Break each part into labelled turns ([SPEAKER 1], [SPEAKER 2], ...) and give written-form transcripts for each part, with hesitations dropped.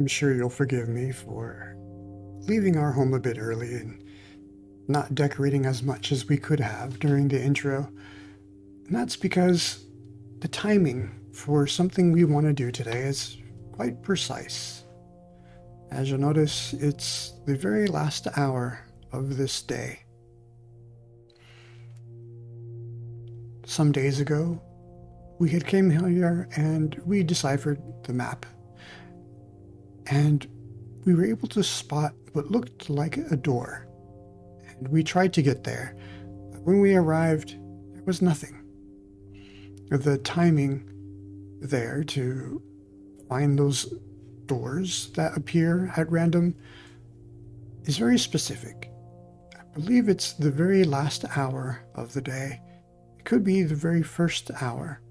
[SPEAKER 1] I'm sure you'll forgive me for leaving our home a bit early and not decorating as much as we could have during the intro. And that's because the timing for something we want to do today is quite precise. As you'll notice, it's the very last hour of this day. Some days ago, we had came here and we deciphered the map. And we were able to spot what looked like a door. And we tried to get there, but when we arrived, there was nothing. The timing there to find those doors that appear at random is very specific. I believe it's the very last hour of the day. It could be the very first hour.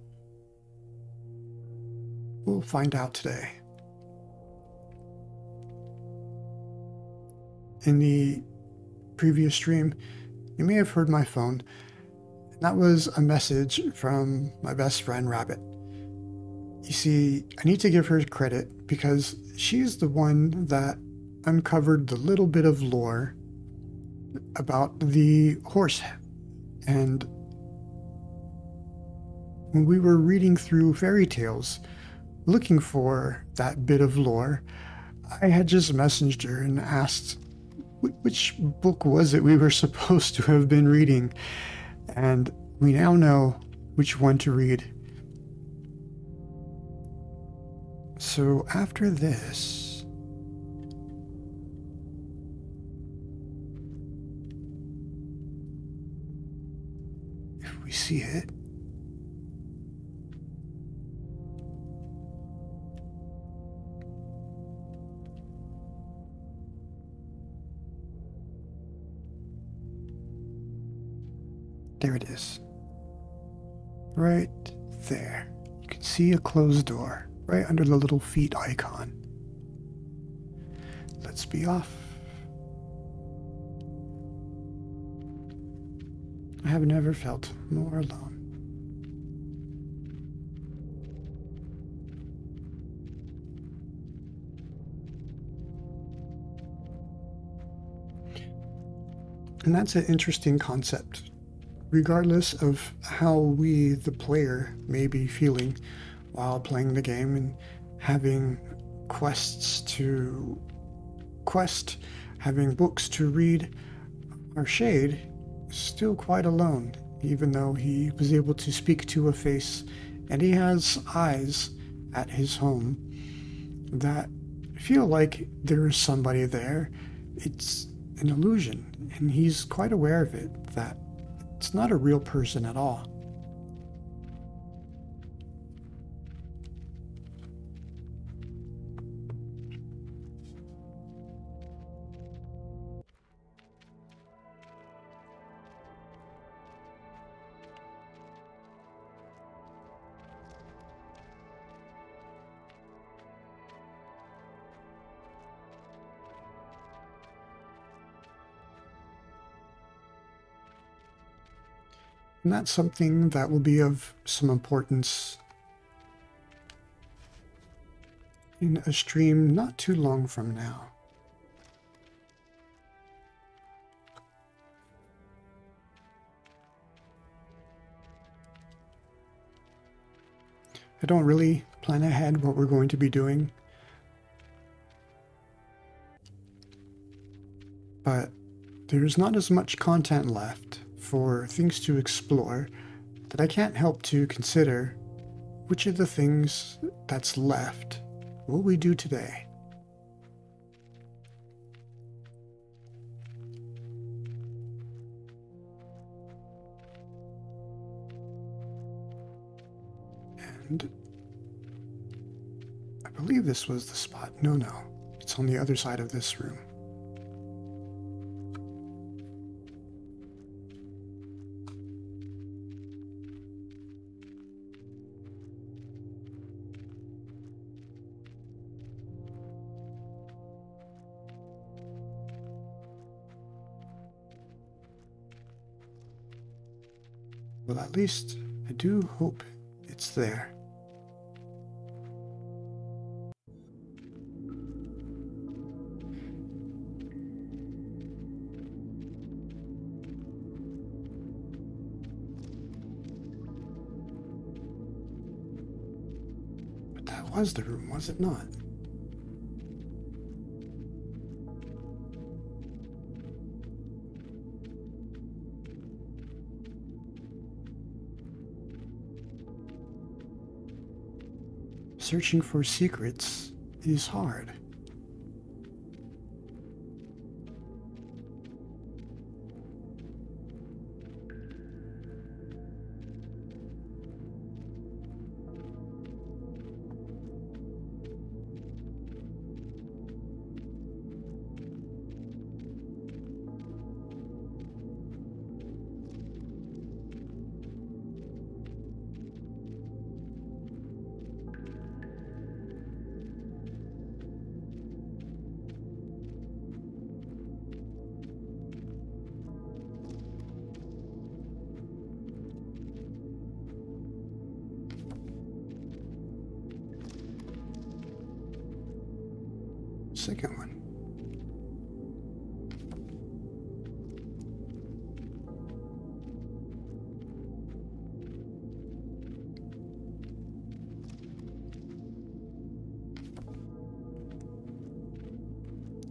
[SPEAKER 1] We'll find out today. In the previous stream, you may have heard my phone. That was a message from my best friend, Rabbit. You see, I need to give her credit because she's the one that uncovered the little bit of lore about the Horsehead. And when we were reading through fairy tales, looking for that bit of lore, I had just messaged her and asked which book was it we were supposed to have been reading, and we now know which one to read. So after this, if we see it, there it is. Right there. You can see a closed door right under the little feet icon. Let's be off. I have never felt more alone. And that's an interesting concept. Regardless of how we, the player, may be feeling while playing the game and having quests to quest, having books to read, our Shade is still quite alone, even though he was able to speak to a face and he has eyes at his home that feel like there is somebody there. It's an illusion, and he's quite aware of it, that it's not a real person at all. And that's something that will be of some importance in a stream not too long from now. I don't really plan ahead what we're going to be doing, but there's not as much content left for things to explore that I can't help to consider which of the things that's left will we do today. And I believe this was the spot. No, it's on the other side of this room. Well, at least I do hope it's there. was the room, was it not? Searching for secrets is hard. Second one.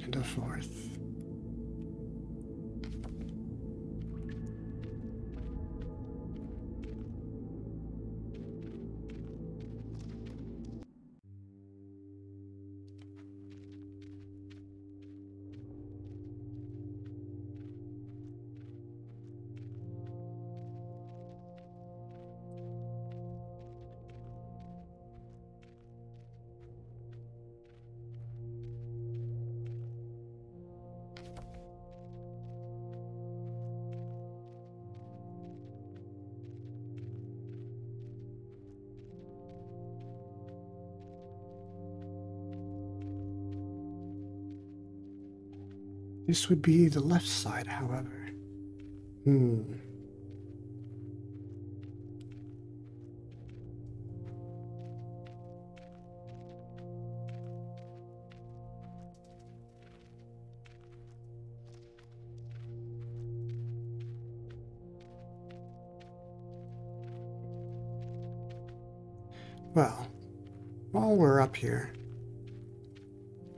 [SPEAKER 1] And a fourth. This would be the left side, however. Well, while we're up here,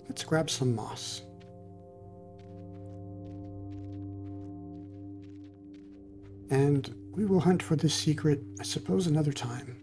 [SPEAKER 1] let's grab some moss. And we will hunt for this secret, I suppose, another time.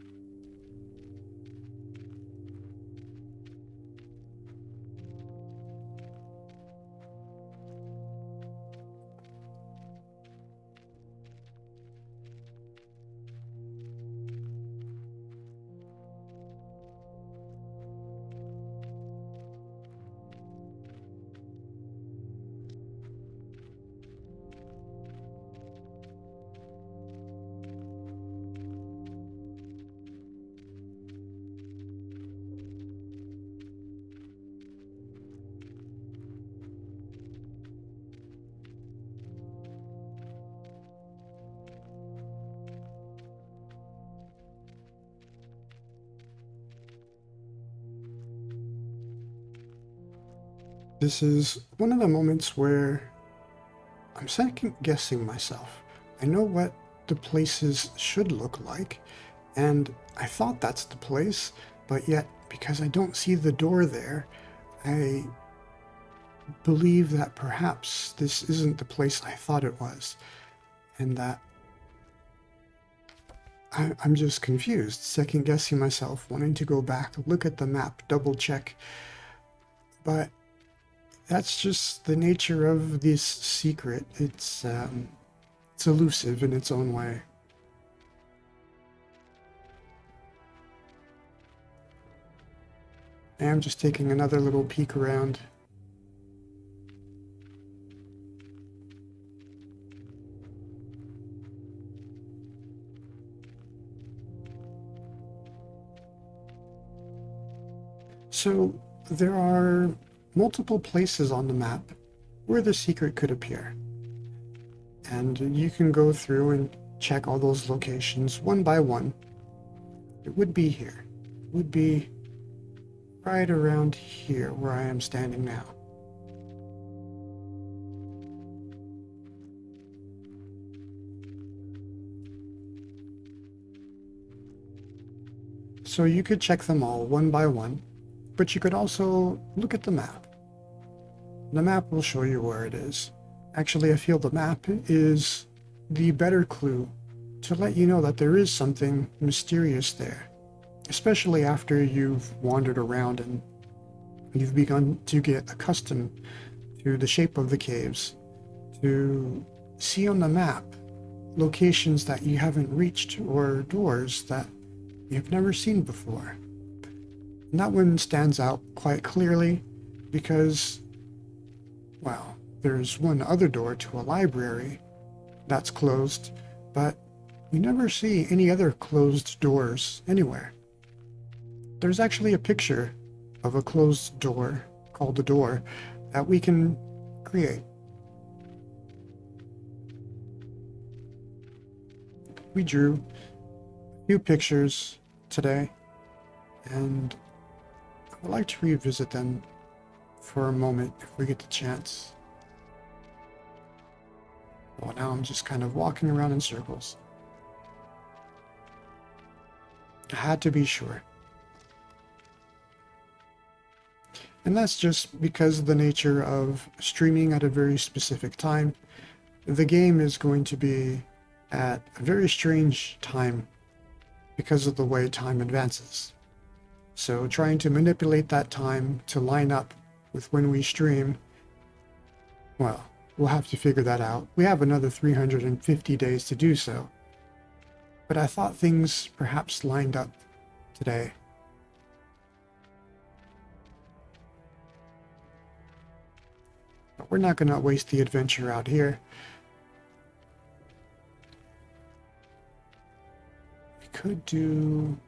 [SPEAKER 1] This is one of the moments where I'm second guessing myself. I know what the places should look like, and I thought that's the place, but yet, because I don't see the door there, I believe that perhaps this isn't the place I thought it was, and that I'm just confused, second guessing myself, wanting to go back, look at the map, double check, but that's just the nature of this secret. It's elusive in its own way. And I'm just taking another little peek around. So there are multiple places on the map where the secret could appear. And you can go through and check all those locations one by one. It would be here. It would be right around here where I am standing now. So you could check them all one by one, but you could also look at the map. The map will show you where it is. Actually, I feel the map is the better clue to let you know that there is something mysterious there, especially after you've wandered around and you've begun to get accustomed to the shape of the caves, to see on the map locations that you haven't reached or doors that you've never seen before. And that one stands out quite clearly because, well, there's one other door to a library that's closed, but you never see any other closed doors anywhere. There's actually a picture of a closed door called a door that we can create. We drew a few pictures today, and I would like to revisit them for a moment if we get the chance. Well, now I'm just kind of walking around in circles. I had to be sure. And that's just because of the nature of streaming at a very specific time. The game is going to be at a very strange time because of the way time advances. So trying to manipulate that time to line up with when we stream, well, we'll have to figure that out. We have another 350 days to do so. But I thought things perhaps lined up today. But we're not going to waste the adventure out here. We could do...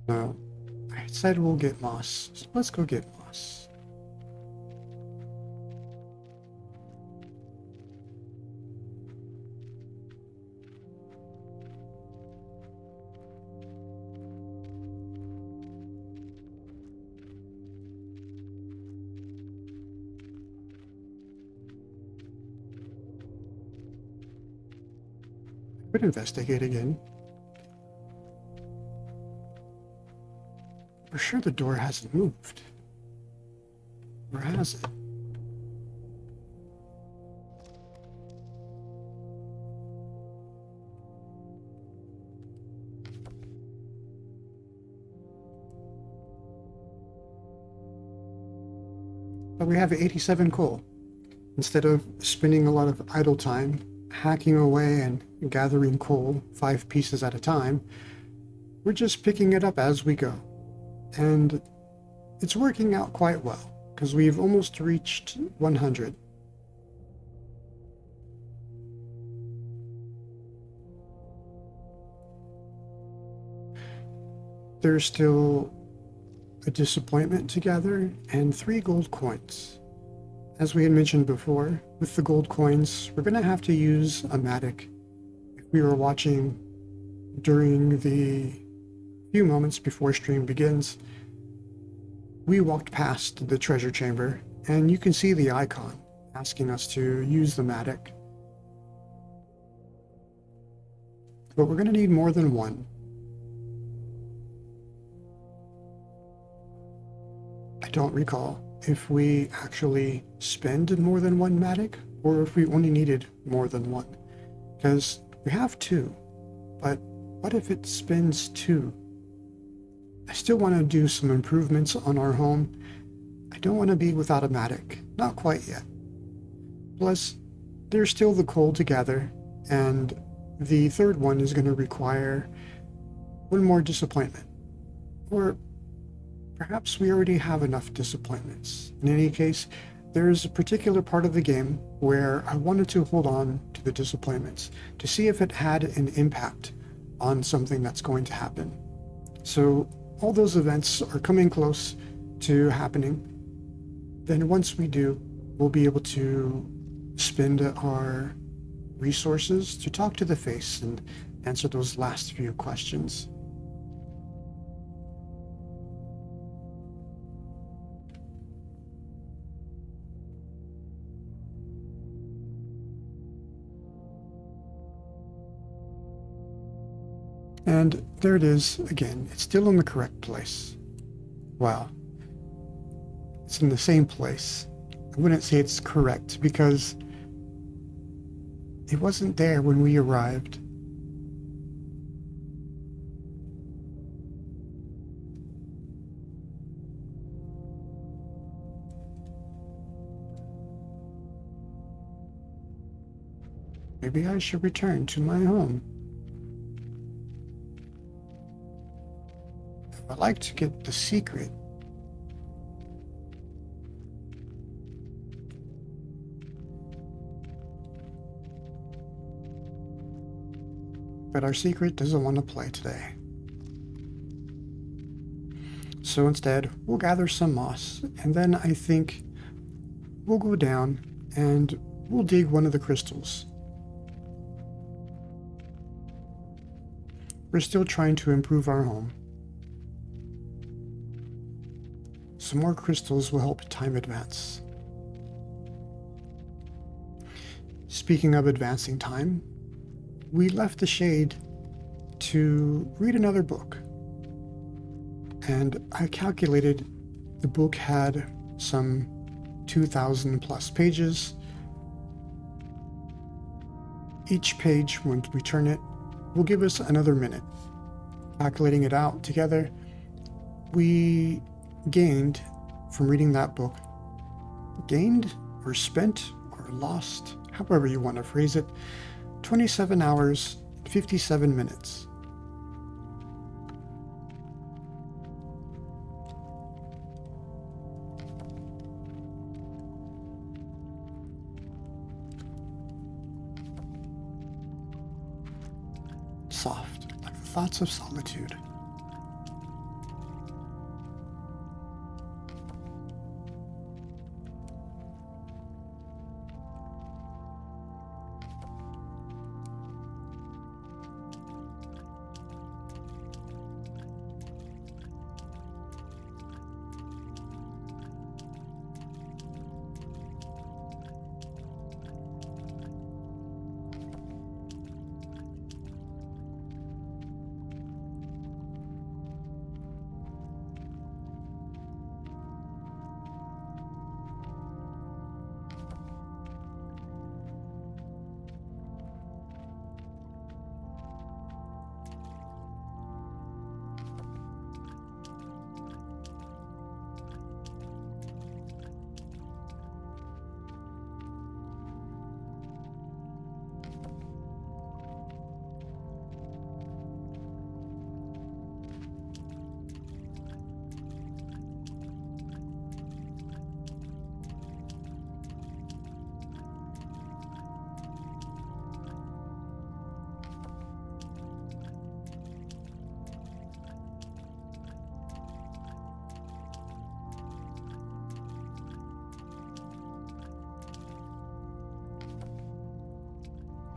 [SPEAKER 1] No, I said we'll get moss, so let's go get moss. I could investigate again. For sure the door hasn't moved. Or has it? But we have 87 coal. Instead of spending a lot of idle time hacking away and gathering coal 5 pieces at a time, we're just picking it up as we go. And it's working out quite well, because we've almost reached 100. There's still a disappointment to gather and 3 gold coins. As we had mentioned before, with the gold coins, we're going to have to use a matic. If we were watching during the few moments before stream begins, we walked past the treasure chamber, and you can see the icon asking us to use the matic. But we're going to need more than one. I don't recall if we actually spend more than one matic, or if we only needed more than one. Because we have 2, but what if it spends 2? I still want to do some improvements on our home. I don't want to be without a matic. Not quite yet. Plus, there's still the coal to gather, and the 3rd one is going to require 1 more disappointment. Or perhaps we already have enough disappointments. In any case, there is a particular part of the game where I wanted to hold on to the disappointments to see if it had an impact on something that's going to happen. So all those events are coming close to happening. Then once we do, we'll be able to spend our resources to talk to the face and answer those last few questions. And there it is again. It's still in the correct place. Wow. It's in the same place. I wouldn't say it's correct because it wasn't there when we arrived. Maybe I should return to my home. I'd like to get the secret. But our secret doesn't want to play today. So instead, we'll gather some moss, and then I think we'll go down and we'll dig one of the crystals. We're still trying to improve our home. Some more crystals will help time advance. Speaking of advancing time, we left the shade to read another book. And I calculated the book had some 2,000 plus pages. Each page, when we turn it, will give us another minute. Calculating it out together, we gained from reading that book, gained or spent or lost, however you want to phrase it, 27 hours, 57 minutes. Soft, like the thoughts of solitude.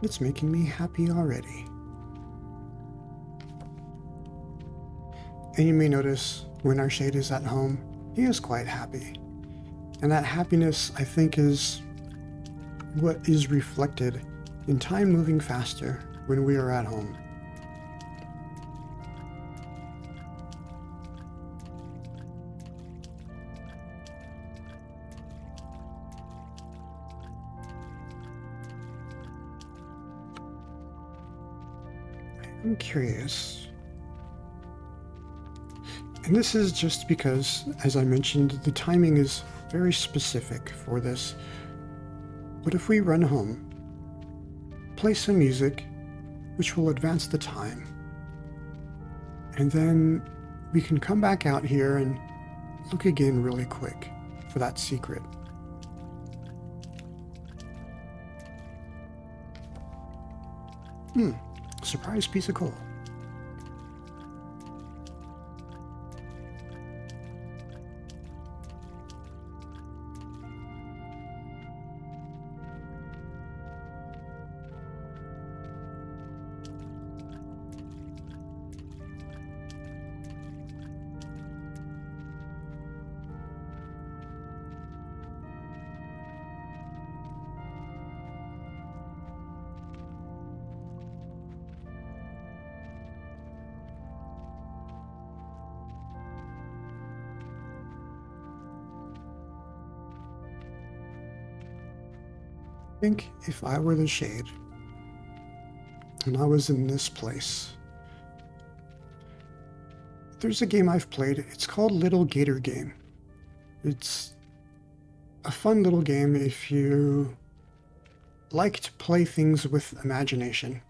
[SPEAKER 1] It's making me happy already. And you may notice when our shade is at home, he is quite happy. And that happiness, I think, is what is reflected in time moving faster when we are at home. I'm curious. And this is just because, as I mentioned, the timing is very specific for this. But if we run home, play some music, which will advance the time, and then we can come back out here and look again really quick for that secret. Surprise piece of coal. Think if I were the Shade, and I was in this place. There's a game I've played, it's called Little Gator Game. It's a fun little game if you like to play things with imagination.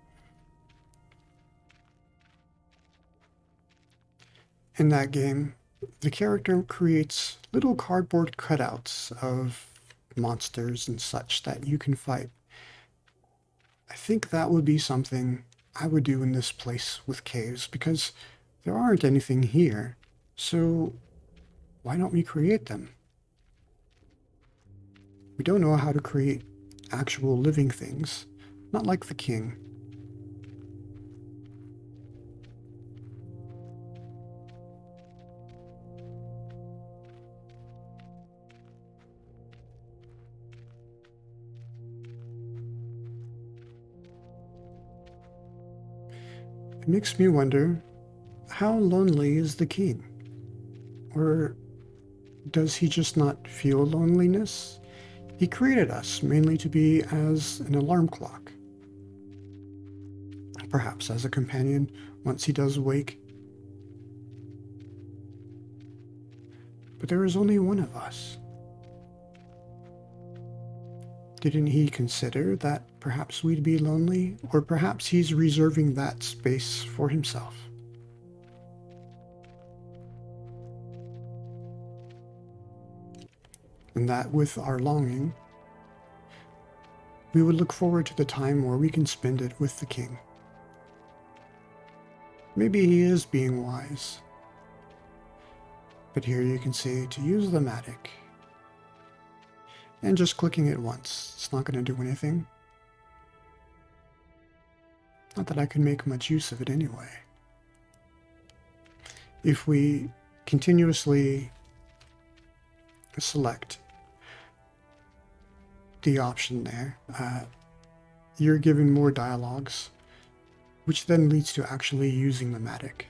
[SPEAKER 1] In that game, the character creates little cardboard cutouts of monsters and such that you can fight. I think that would be something I would do in this place with caves, because there aren't anything here, so why don't we create them? We don't know how to create actual living things, not like the king. It makes me wonder, how lonely is the king? Or does he just not feel loneliness? He created us mainly to be as an alarm clock. Perhaps as a companion once he does wake. But there is only one of us. Didn't he consider that perhaps we'd be lonely? Or perhaps he's reserving that space for himself? And that with our longing, we would look forward to the time where we can spend it with the king. Maybe he is being wise. But here you can see to use the Matic. And just clicking it once, it's not going to do anything. Not that I can make much use of it anyway. If we continuously select the option there, you're given more dialogues, which then leads to actually using the Matic.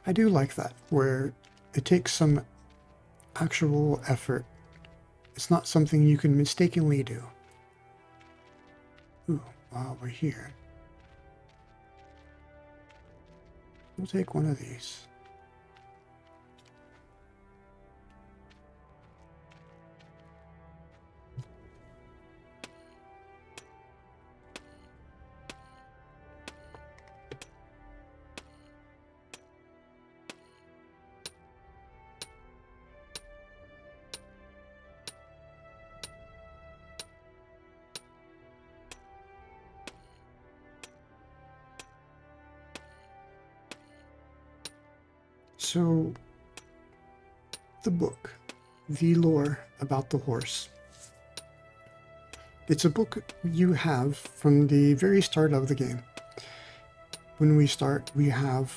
[SPEAKER 1] I do like that, where it takes some actual effort. It's not something you can mistakenly do. Ooh, while we're here, we'll take one of these. So, the book, The Lore About the Horse. It's a book you have from the very start of the game. When we start, we have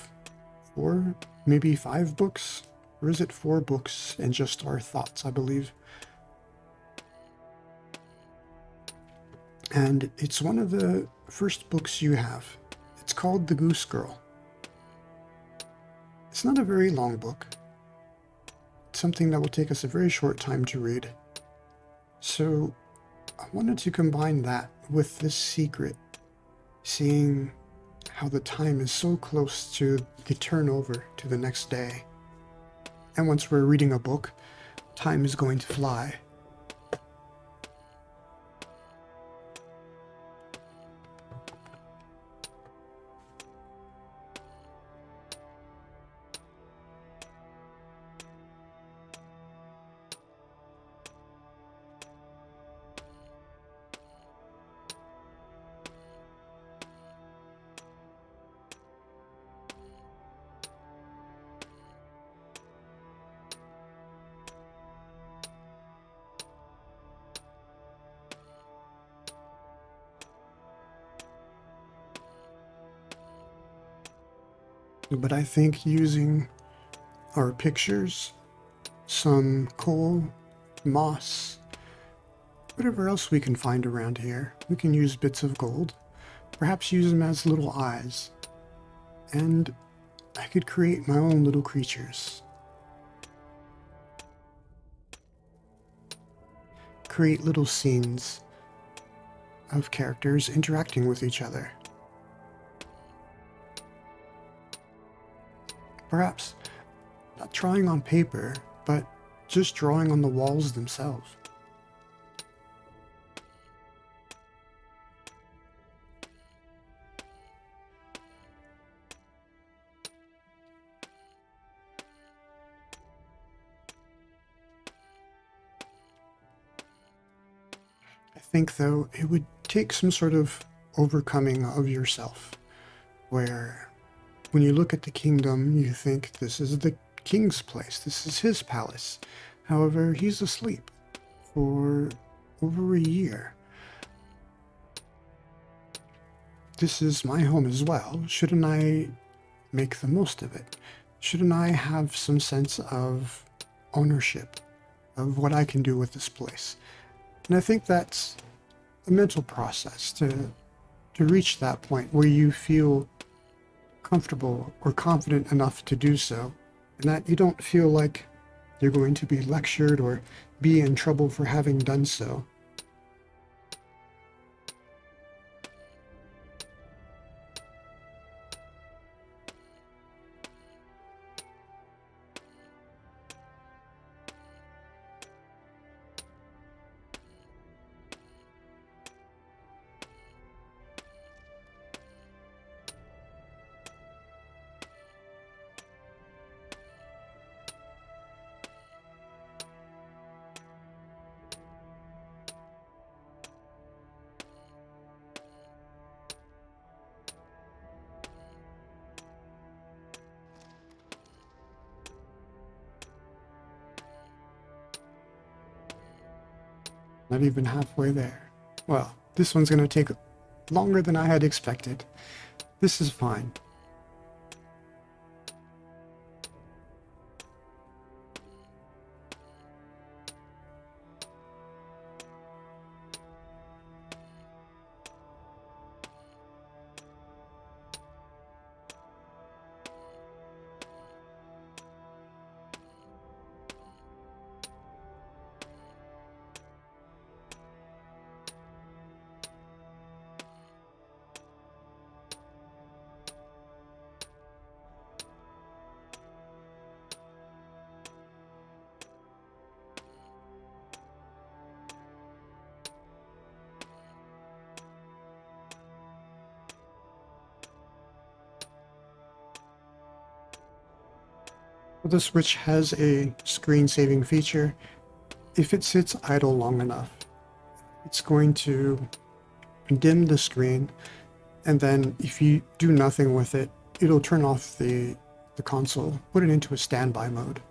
[SPEAKER 1] 4, maybe 5 books, or is it 4 books and just our thoughts, I believe. And it's one of the first books you have. It's called The Goose Girl. It's not a very long book. It's something that will take us a very short time to read. So I wanted to combine that with this secret, seeing how the time is so close to the turnover to the next day. And once we're reading a book, time is going to fly. But I think using our pictures, some coal, moss, whatever else we can find around here, we can use bits of gold, perhaps use them as little eyes, and I could create my own little creatures. create little scenes of characters interacting with each other. Perhaps not drawing on paper, but just drawing on the walls themselves. I think, though, it would take some sort of overcoming of yourself, where when you look at the kingdom, you think this is the king's place, this is his palace. However, he's asleep for over a year. This is my home as well. Shouldn't I make the most of it? Shouldn't I have some sense of ownership of what I can do with this place? And I think that's a mental process to reach that point where you feel comfortable or confident enough to do so, and that you don't feel like you're going to be lectured or be in trouble for having done so. Not even halfway there. Well, this one's going to take longer than I had expected. This is fine. The Switch has a screen saving feature. If it sits idle long enough, it's going to dim the screen, and then if you do nothing with it, it'll turn off the console, put it into a standby mode.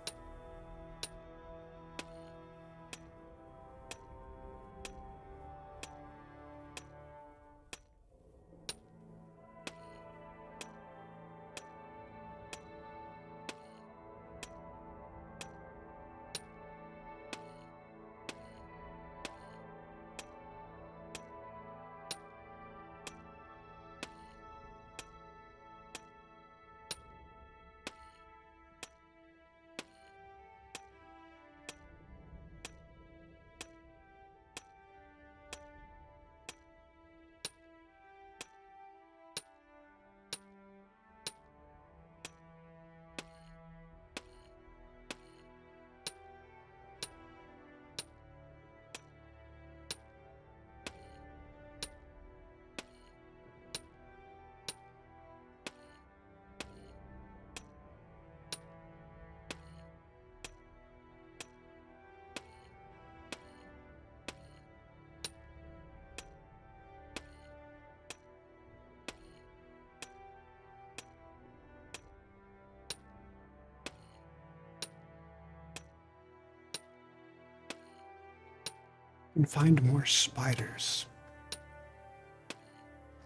[SPEAKER 1] And find more spiders.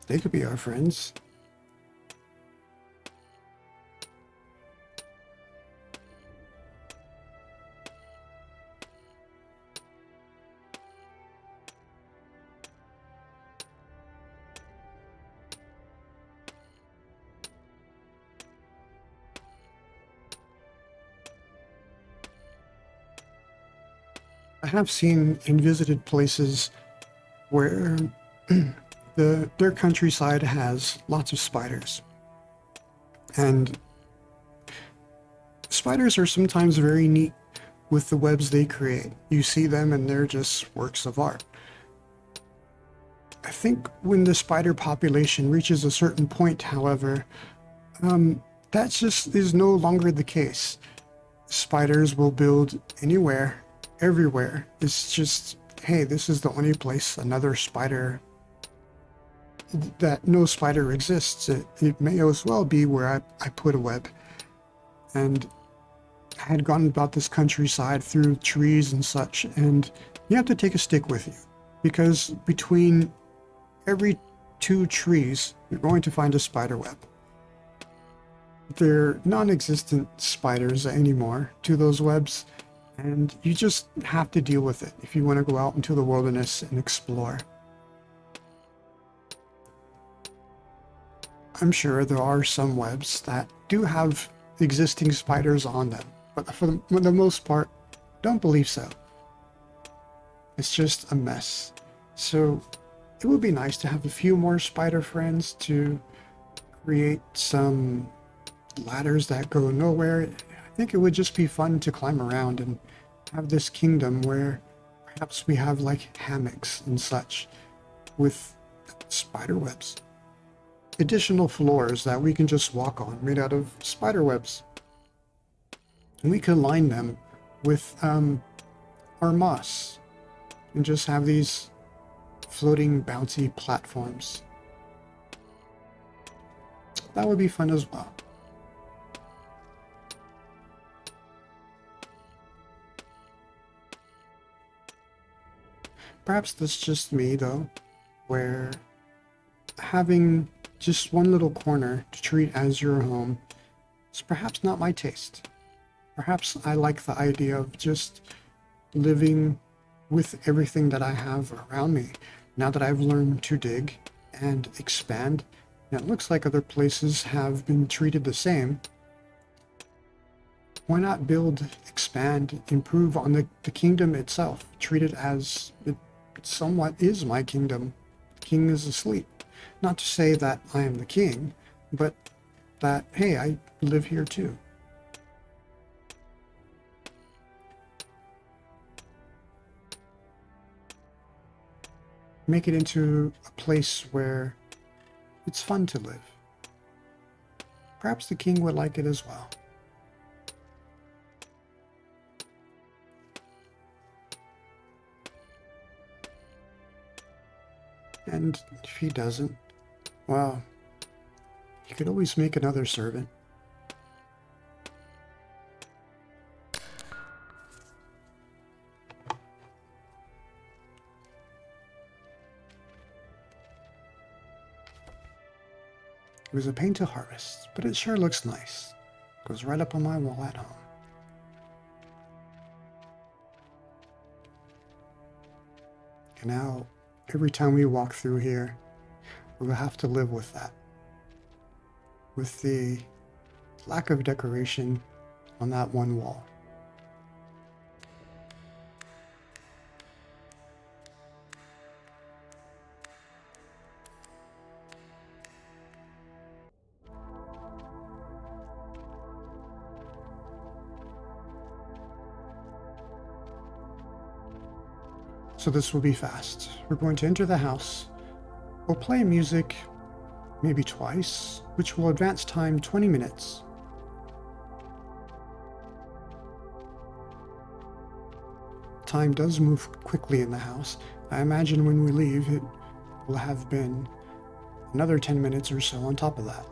[SPEAKER 1] They could be our friends. I have seen and visited places where their countryside has lots of spiders. And spiders are sometimes very neat with the webs they create. You see them and they're just works of art. I think when the spider population reaches a certain point, however, that just is no longer the case. Spiders will build anywhere, everywhere. It's just, hey, this is the only place another spider, that no spider exists. It may as well be where I put a web. And I had gone about this countryside through trees and such, and you have to take a stick with you, because between every 2 trees, you're going to find a spider web. They're non-existent spiders anymore to those webs, and you just have to deal with it if you want to go out into the wilderness and explore. I'm sure there are some webs that do have existing spiders on them, but for the most part, don't believe so. It's just a mess. So it would be nice to have a few more spider friends to create some ladders that go nowhere. I think it would just be fun to climb around and have this kingdom where perhaps we have like hammocks and such with spider webs. Additional floors that we can just walk on made out of spider webs. And we can line them with our moss and just have these floating bouncy platforms. That would be fun as well. Perhaps that's just me though, where having just one little corner to treat as your home is perhaps not my taste. Perhaps I like the idea of just living with everything that I have around me. Now that I've learned to dig and expand, and it looks like other places have been treated the same, why not build, expand, improve on the kingdom itself? Treat it as it somewhat is my kingdom. The king is asleep. Not to say that I am the king, but that, hey, I live here too. Make it into a place where it's fun to live. Perhaps the king would like it as well. And if he doesn't, well, you could always make another servant. It was a pain to harvest, but it sure looks nice. Goes right up on my wall at home. And now, every time we walk through here, we'll have to live with that. With the lack of decoration on that one wall. So this will be fast. We're going to enter the house. We'll play music maybe twice, which will advance time 20 minutes. Time does move quickly in the house. I imagine when we leave, it will have been another 10 minutes or so on top of that.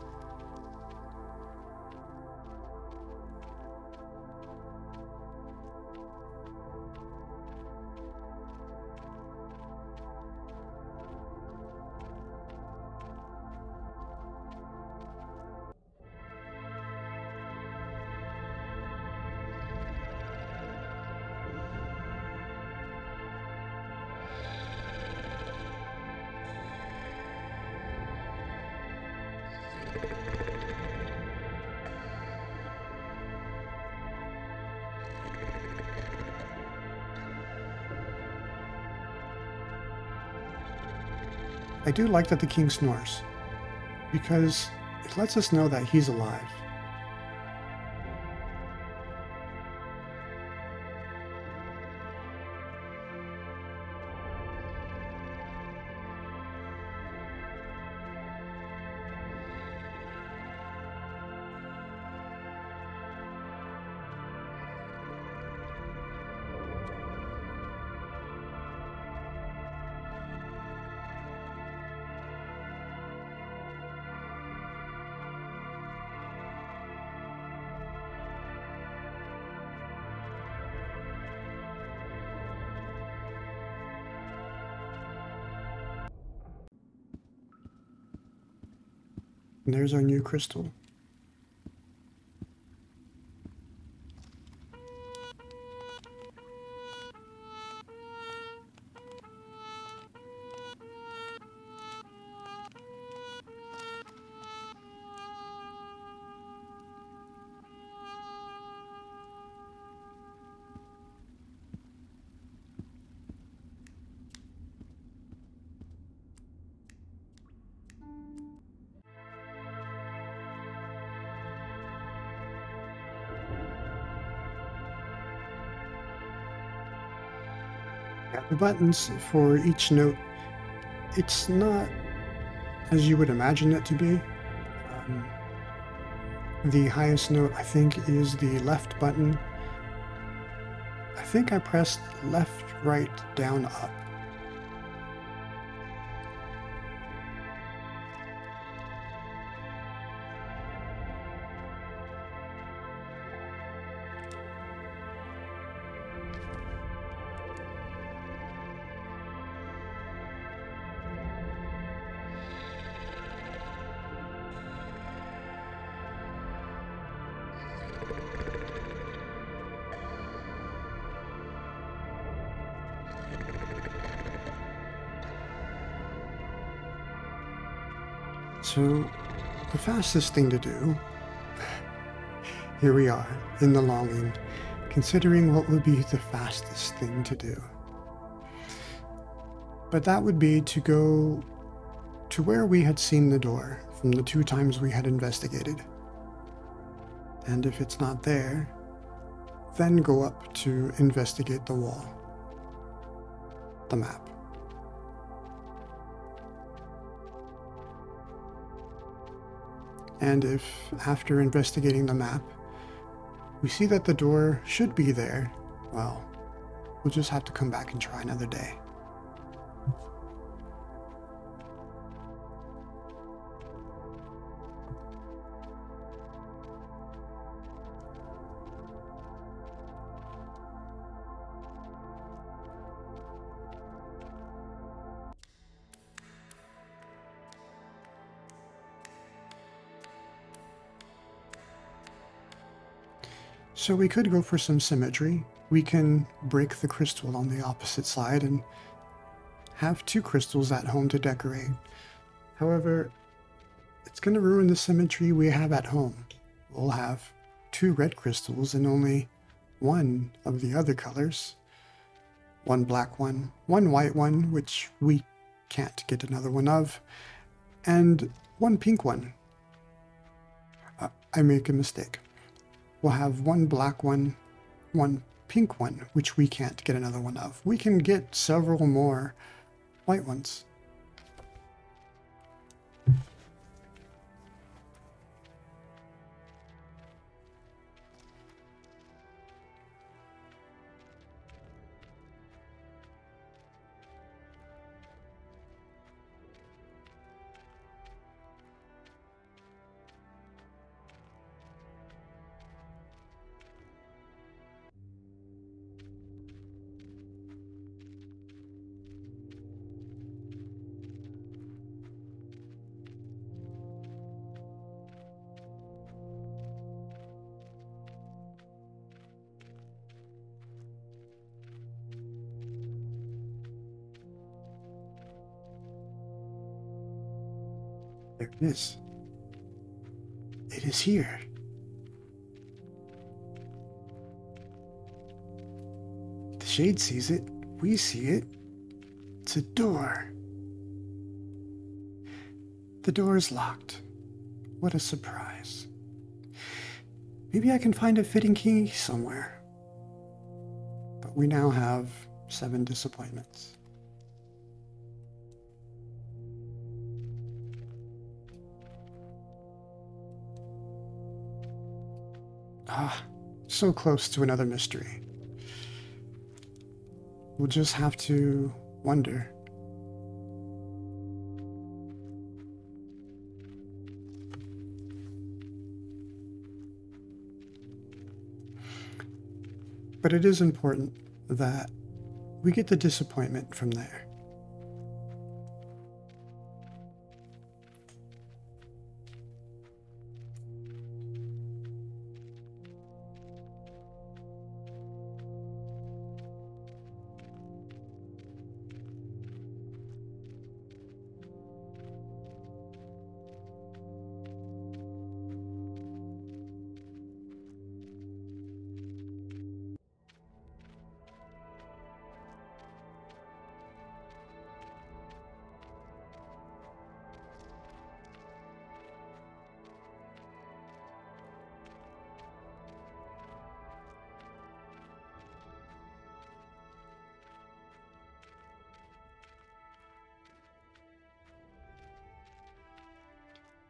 [SPEAKER 1] I do like that the king snores, because it lets us know that he's alive. And there's our new crystal. The buttons for each note, it's not as you would imagine it to be. The highest note, I think, is the left button. I think I pressed left, right, down, up. So, the fastest thing to do, here we are, in the longing, considering what would be the fastest thing to do. But that would be to go to where we had seen the door from the 2 times we had investigated. And if it's not there, then go up to investigate the wall, the map. And if, after investigating the map, we see that the door should be there, well, we'll just have to come back and try another day. So we could go for some symmetry. We can break the crystal on the opposite side and have 2 crystals at home to decorate. However, it's going to ruin the symmetry we have at home. We'll have 2 red crystals and only 1 of the other colors. 1 black one, 1 white one, which we can't get another one of, and 1 pink one. I make a mistake. We'll have 1 black one, 1 pink one, which we can't get another one of. We can get several more white ones. There it is. It is here. The shade sees it. We see it. It's a door. The door is locked. What a surprise. Maybe I can find a fitting key somewhere. But we now have 7 disappointments. Ah, so close to another mystery. We'll just have to wonder. But it is important that we get the disappointment from there.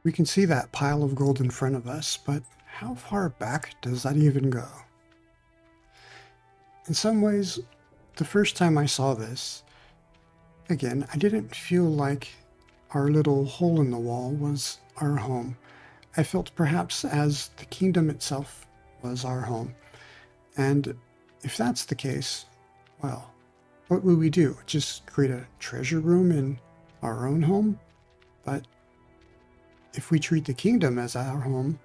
[SPEAKER 1] We can see that pile of gold in front of us, but how far back does that even go? In some ways, the first time I saw this, again, I didn't feel like our little hole in the wall was our home. I felt perhaps as the kingdom itself was our home. And if that's the case, well, what would we do? Just create a treasure room in our own home? But if we treat the kingdom as our home,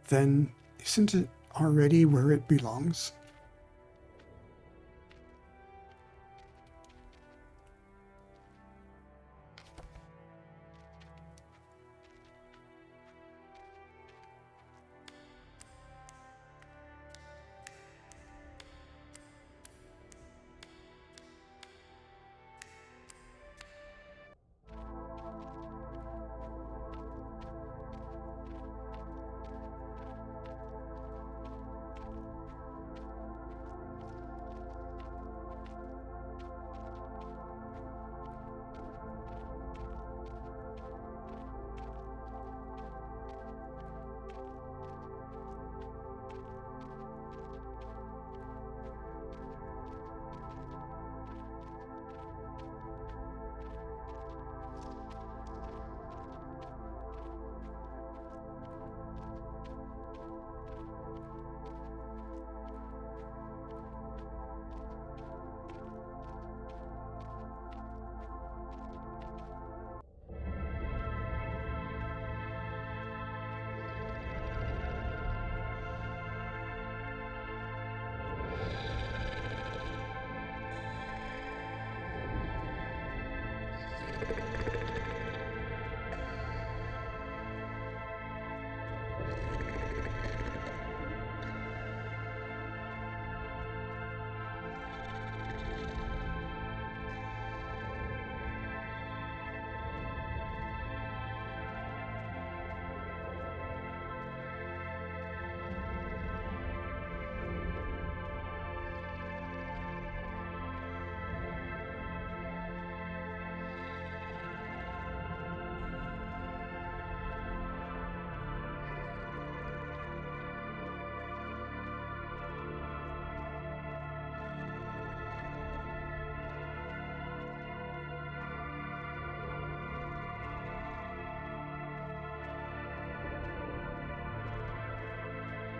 [SPEAKER 1] then isn't it already where it belongs?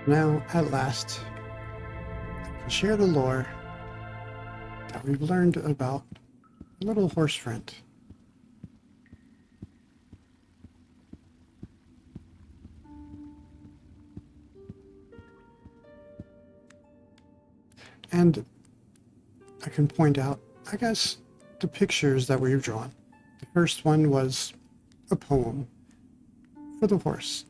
[SPEAKER 1] Now, at last, I can share the lore that we've learned about a little horse friend. And I can point out, I guess, the pictures that we've drawn. The first one was a poem for the horse.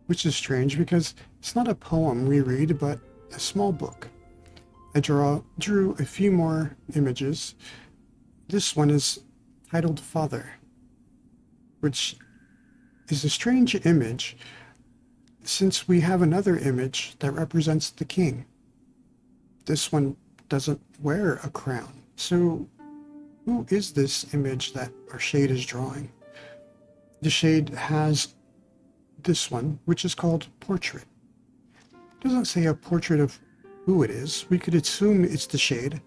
[SPEAKER 1] Which is strange because it's not a poem we read, but a small book. I drew a few more images. This one is titled Father, which is a strange image since we have another image that represents the king. This one doesn't wear a crown. So who is this image that our shade is drawing? The shade has this one, which is called Portrait. It doesn't say a portrait of who it is. We could assume it's the shade.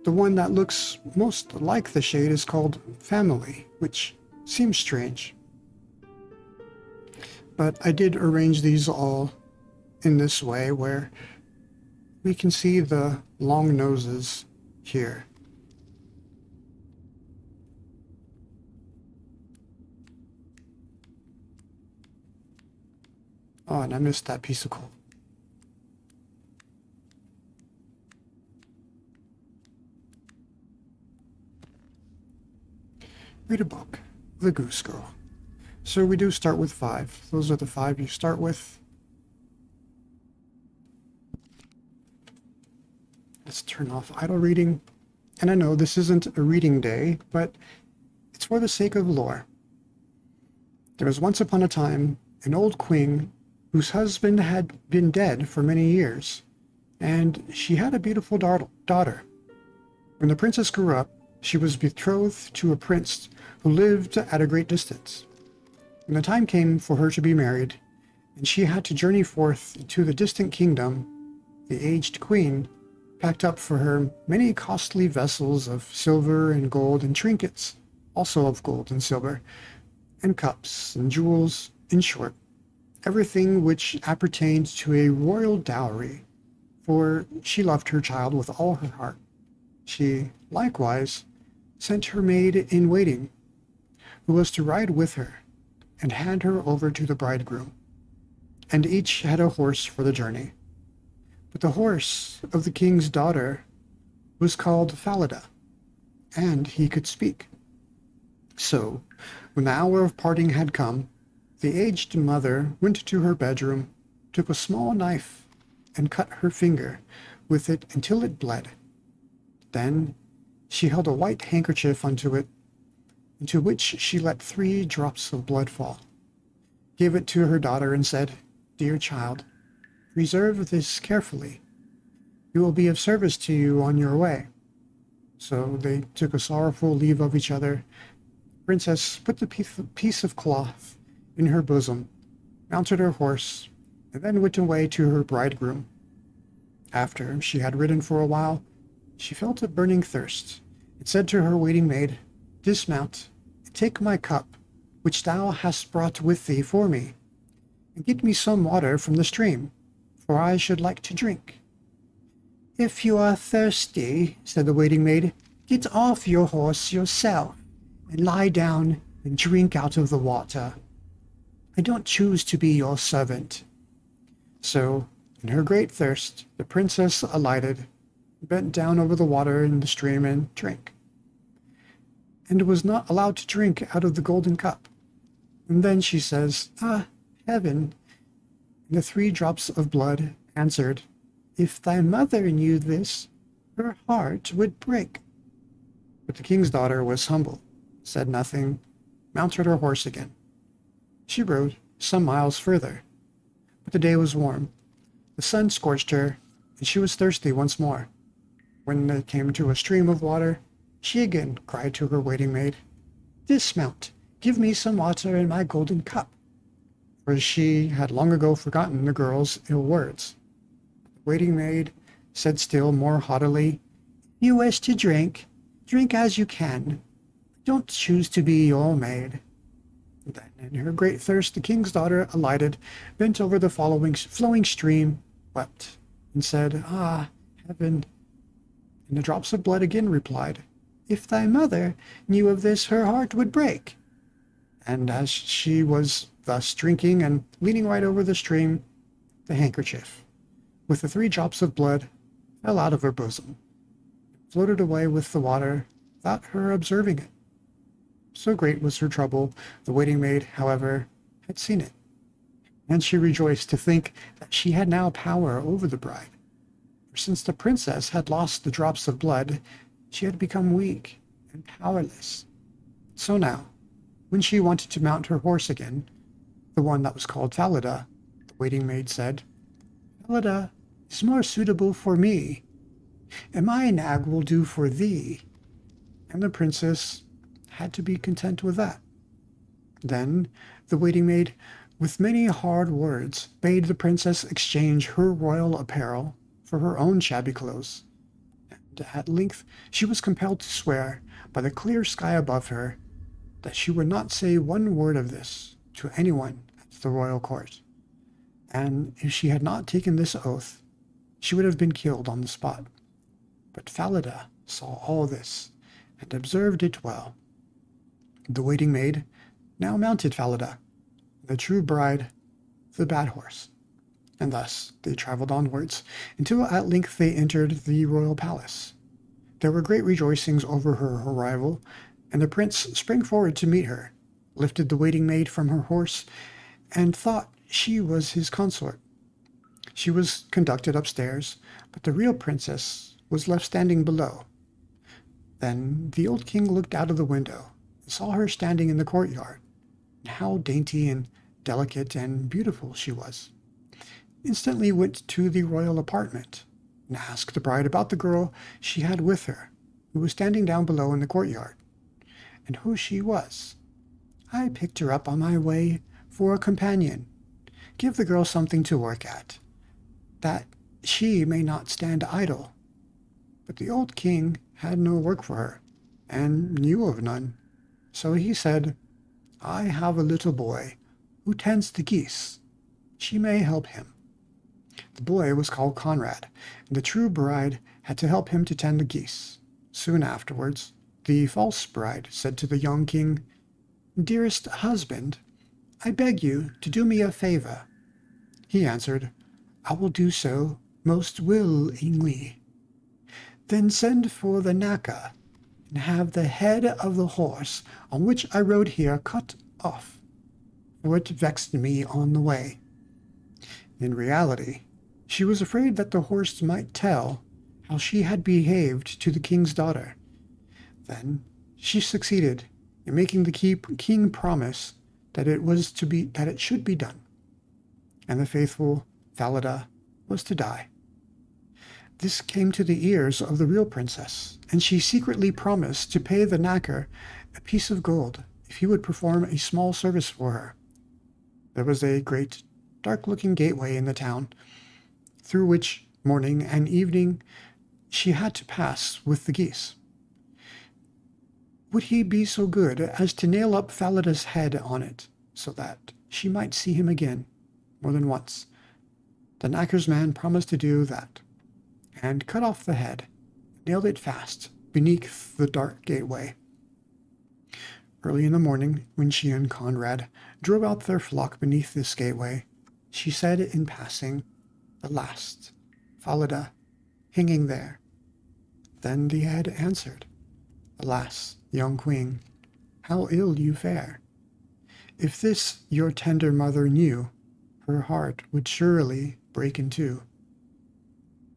[SPEAKER 1] The one that looks most like the shade is called Family, which seems strange. But I did arrange these all in this way where we can see the long noses here. Oh, and I missed that piece of coal. Read a book, The Goose Girl. So we do start with 5. Those are the 5 you start with. Let's turn off idle reading. And I know this isn't a reading day, but it's for the sake of lore. There was once upon a time an old queen whose husband had been dead for many years, and she had a beautiful daughter. When the princess grew up, she was betrothed to a prince who lived at a great distance. When the time came for her to be married, and she had to journey forth to the distant kingdom, the aged queen packed up for her many costly vessels of silver and gold and trinkets, also of gold and silver, and cups and jewels, in short, everything which appertained to a royal dowry, for she loved her child with all her heart. She, likewise, sent her maid-in-waiting, who was to ride with her, and hand her over to the bridegroom, and each had a horse for the journey. But the horse of the king's daughter was called Falada, and he could speak. So, when the hour of parting had come, the aged mother went to her bedroom, took a small knife, and cut her finger with it until it bled. Then she held a white handkerchief onto it, into which she let 3 drops of blood fall, gave it to her daughter, and said, "Dear child, preserve this carefully. It will be of service to you on your way." So they took a sorrowful leave of each other. The princess put the piece of cloth in her bosom, mounted her horse, and then went away to her bridegroom. After she had ridden for a while, she felt a burning thirst, and said to her waiting maid, "Dismount, and take my cup, which thou hast brought with thee for me, and get me some water from the stream, for I should like to drink." "If you are thirsty," said the waiting maid, "get off your horse yourself, and lie down and drink out of the water. I don't choose to be your servant." So, in her great thirst, the princess alighted, bent down over the water in the stream, and drank, and was not allowed to drink out of the golden cup. And then she says, "Ah, heaven!" And the 3 drops of blood answered, "If thy mother knew this, her heart would break." But the king's daughter was humble, said nothing, mounted her horse again. She rode some miles further, but the day was warm. The sun scorched her, and she was thirsty once more. When they came to a stream of water, she again cried to her waiting maid, "Dismount, give me some water in my golden cup," for she had long ago forgotten the girl's ill words. The waiting maid said still more haughtily, "You wish to drink, drink as you can. Don't choose to be your maid." Then, in her great thirst, the king's daughter alighted, bent over the flowing stream, wept, and said, "Ah, heaven!" And the drops of blood again replied, "If thy mother knew of this, her heart would break." And as she was thus drinking and leaning right over the stream, the handkerchief, with the 3 drops of blood, fell out of her bosom, floated away with the water without her observing it. So great was her trouble, the waiting maid, however, had seen it, and she rejoiced to think that she had now power over the bride. For since the princess had lost the drops of blood, she had become weak and powerless. So now, when she wanted to mount her horse again, the one that was called Falada, the waiting maid said, Falada is more suitable for me, and my nag will do for thee. And the princess had to be content with that. Then the waiting maid, with many hard words, bade the princess exchange her royal apparel for her own shabby clothes. And at length she was compelled to swear by the clear sky above her that she would not say one word of this to anyone at the royal court. And if she had not taken this oath, she would have been killed on the spot. But Falada saw all this and observed it well. The waiting maid now mounted Falada, the true bride, the bad horse, and thus they travelled onwards until at length they entered the royal palace. There were great rejoicings over her arrival, and the prince sprang forward to meet her, lifted the waiting maid from her horse, and thought she was his consort. She was conducted upstairs, but the real princess was left standing below. Then the old king looked out of the window and saw her standing in the courtyard, and how dainty and delicate and beautiful she was. Instantly went to the royal apartment and asked the bride about the girl she had with her, who was standing down below in the courtyard, and who she was. I picked her up on my way for a companion. Give the girl something to work at, that she may not stand idle. But the old king had no work for her, and knew of none. So he said, I have a little boy who tends the geese. She may help him. The boy was called Conrad, and the true bride had to help him to tend the geese. Soon afterwards, the false bride said to the young king, Dearest husband, I beg you to do me a favor. He answered, I will do so most willingly. Then send for the knacker, and have the head of the horse on which I rode here cut off, for it vexed me on the way. In reality, she was afraid that the horse might tell how she had behaved to the king's daughter. Then she succeeded in making the king promise that it should be done, and the faithful Falada was to die. This came to the ears of the real princess, and she secretly promised to pay the knacker a piece of gold if he would perform a small service for her. There was a great, dark-looking gateway in the town, through which, morning and evening, she had to pass with the geese. Would he be so good as to nail up Falada's head on it, so that she might see him again, more than once? The knacker's man promised to do that, and cut off the head, nailed it fast beneath the dark gateway. Early in the morning, when she and Conrad drove out their flock beneath this gateway, she said in passing, Alas, Falada, hanging there. Then the head answered, Alas, young queen, how ill you fare. If this your tender mother knew, her heart would surely break in two.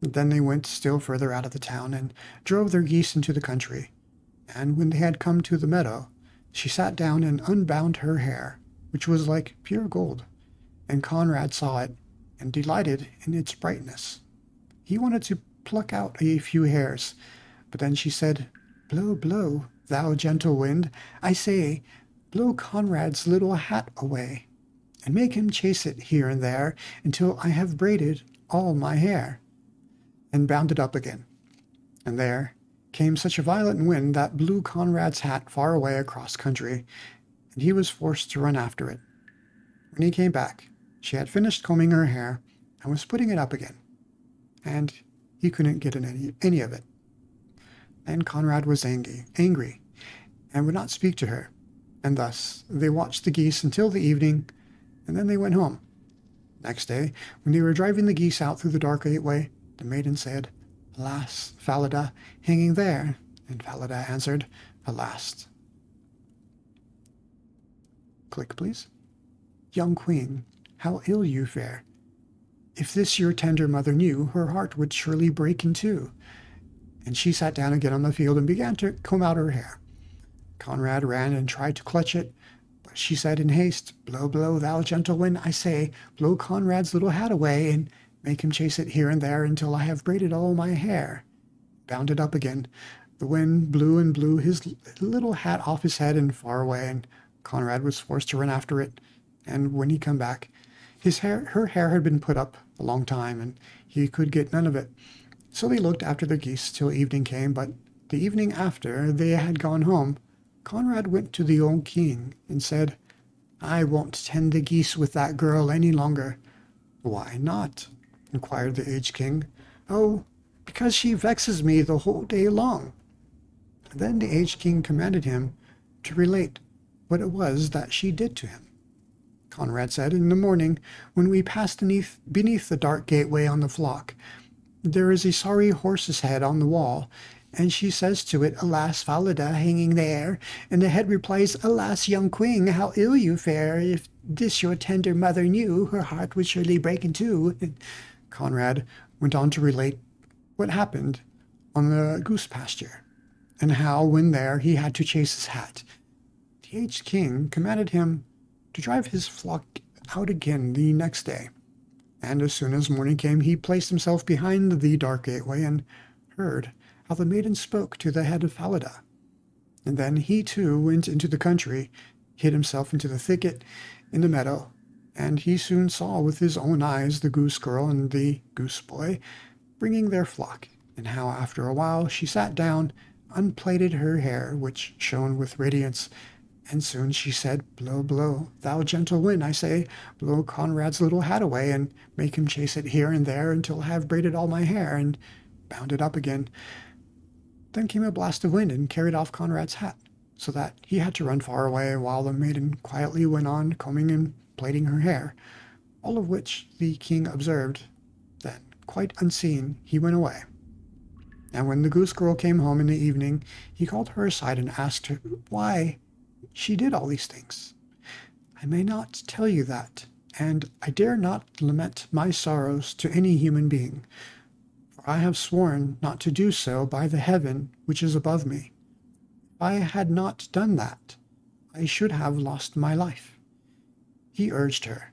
[SPEAKER 1] Then they went still further out of the town and drove their geese into the country. And when they had come to the meadow, she sat down and unbound her hair, which was like pure gold. And Conrad saw it and delighted in its brightness. He wanted to pluck out a few hairs, but then she said, Blow, blow, thou gentle wind, I say, blow Conrad's little hat away, and make him chase it here and there until I have braided all my hair, and bound it up again. And there came such a violent wind that blew Conrad's hat far away across country, and he was forced to run after it. When he came back, she had finished combing her hair and was putting it up again, and he couldn't get any of it. Then Conrad was angry, and would not speak to her, and thus they watched the geese until the evening, and then they went home. Next day, when they were driving the geese out through the dark gateway, the maiden said, Alas, Falada, hanging there. And Falada answered, Alas. Click, please. Young queen, how ill you fare. If this your tender mother knew, her heart would surely break in two. And she sat down again on the field and began to comb out her hair. Conrad ran and tried to clutch it, but she said in haste, "Blow, blow, thou gentle wind, I say, blow Conrad's little hat away, and make him chase it here and there until I have braided all my hair." Bound it up again. The wind blew and blew his little hat off his head and far away, and Conrad was forced to run after it. And when he come back, her hair had been put up a long time, and he could get none of it. So they looked after the geese till evening came, but the evening after they had gone home, Conrad went to the old king and said, "I won't tend the geese with that girl any longer." "Why not?" inquired the aged king. "Oh, because she vexes me the whole day long." Then the aged king commanded him to relate what it was that she did to him. Conrad said, "In the morning, when we passed beneath the dark gateway on the flock, there is a sorry horse's head on the wall, and she says to it, 'Alas, Falada, hanging there,' and the head replies, 'Alas, young queen, how ill you fare! If this your tender mother knew, her heart would surely break in two.'" And Conrad went on to relate what happened on the goose pasture, and how, when there, he had to chase his hat. The aged king commanded him to drive his flock out again the next day, and as soon as morning came, he placed himself behind the dark gateway and heard how the maiden spoke to the head of Falada. And then he too went into the country, hid himself into the thicket in the meadow, and he soon saw with his own eyes the goose girl and the goose boy bringing their flock, and how after a while she sat down, unplaited her hair, which shone with radiance, and soon she said, "Blow, blow, thou gentle wind, I say, blow Conrad's little hat away, and make him chase it here and there until I have braided all my hair, and bound it up again." Then came a blast of wind and carried off Conrad's hat, so that he had to run far away, while the maiden quietly went on combing and plaiting her hair, all of which the king observed. Then, quite unseen, he went away. And when the goose girl came home in the evening, he called her aside and asked her why she did all these things. "I may not tell you that, and I dare not lament my sorrows to any human being, for I have sworn not to do so by the heaven which is above me. If I had not done that, I should have lost my life." He urged her,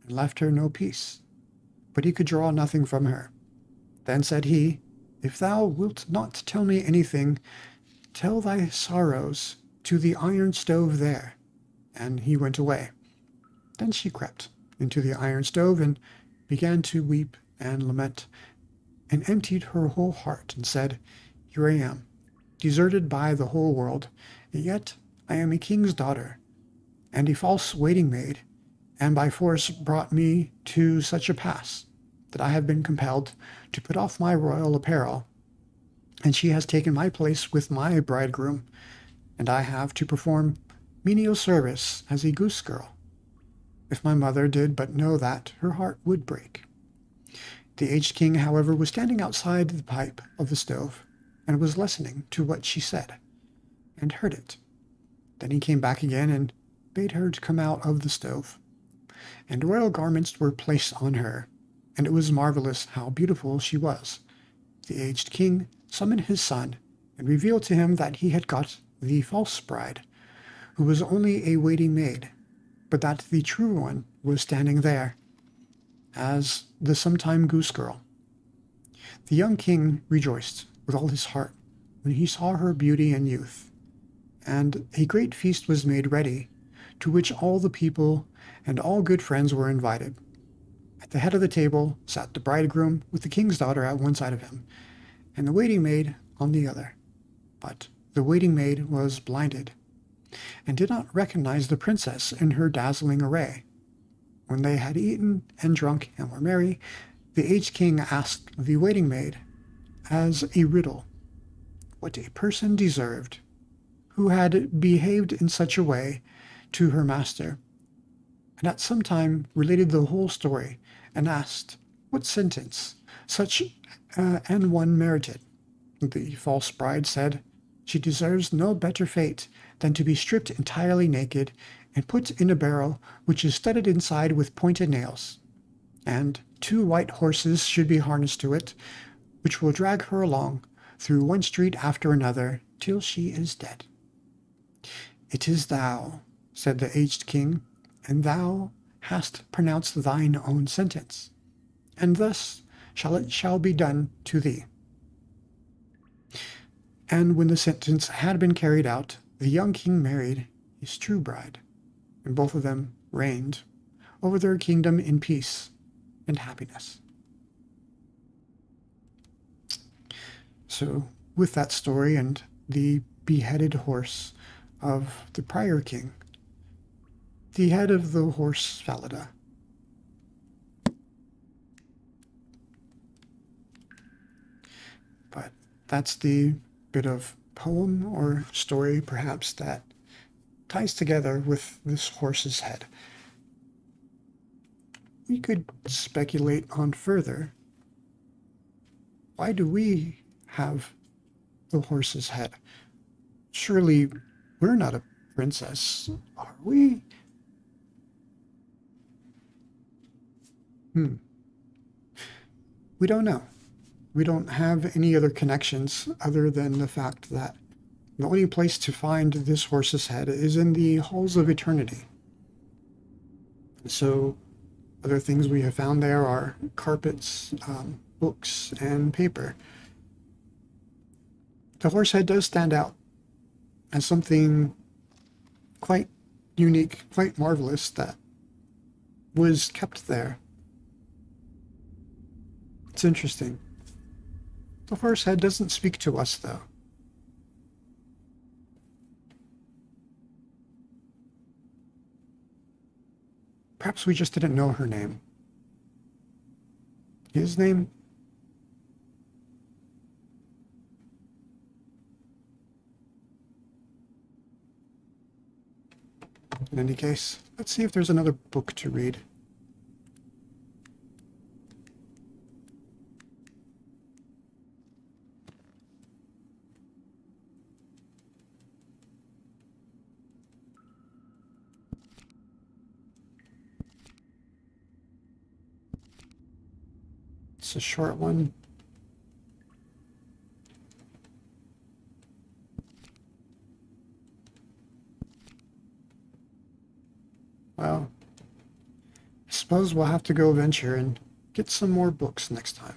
[SPEAKER 1] and left her no peace, but he could draw nothing from her. Then said he, "If thou wilt not tell me anything, tell thy sorrows to the iron stove there." And he went away. Then she crept into the iron stove and began to weep and lament, and emptied her whole heart, and said, "Here I am, deserted by the whole world, and yet I am a king's daughter, and a false waiting maid, and by force brought me to such a pass that I have been compelled to put off my royal apparel, and she has taken my place with my bridegroom, and I have to perform menial service as a goose girl. If my mother did but know that, her heart would break." The aged king, however, was standing outside the pipe of the stove, and was listening to what she said, and heard it. Then he came back again, and bade her to come out of the stove, and royal garments were placed on her, and it was marvelous how beautiful she was. The aged king summoned his son, and revealed to him that he had got the false bride, who was only a waiting maid, but that the true one was standing there, as the sometime goose girl. The young king rejoiced with all his heart when he saw her beauty and youth, and a great feast was made ready, to which all the people and all good friends were invited. At the head of the table sat the bridegroom with the king's daughter at one side of him, and the waiting maid on the other. But the waiting maid was blinded, and did not recognize the princess in her dazzling array. When they had eaten and drunk and were merry, the aged king asked the waiting maid, as a riddle, what a person deserved who had behaved in such a way to her master, and at some time related the whole story, and asked what sentence such an one merited. The false bride said, "She deserves no better fate than to be stripped entirely naked, and put in a barrel which is studded inside with pointed nails, and 2 white horses should be harnessed to it, which will drag her along through one street after another till she is dead." "It is thou," said the aged king, "and thou hast pronounced thine own sentence, and thus shall be done to thee." And when the sentence had been carried out, the young king married his true bride, and both of them reigned over their kingdom in peace and happiness. So, with that story and the beheaded horse of the prior king, the head of the horse Falada. But that's the bit of poem or story, perhaps, that ties together with this horse's head. We could speculate on further. Why do we have the horse's head? Surely we're not a princess, are we? We don't know. We don't have any other connections other than the fact that the only place to find this horse's head is in the halls of eternity. So other things we have found there are carpets, books, and paper. The horse head does stand out as something quite unique, quite marvelous that was kept there. It's interesting. The horse head doesn't speak to us, though. Perhaps we just didn't know her name. His name? In any case, let's see if there's another book to read. It's a short one. Well, I suppose we'll have to go venture and get some more books next time.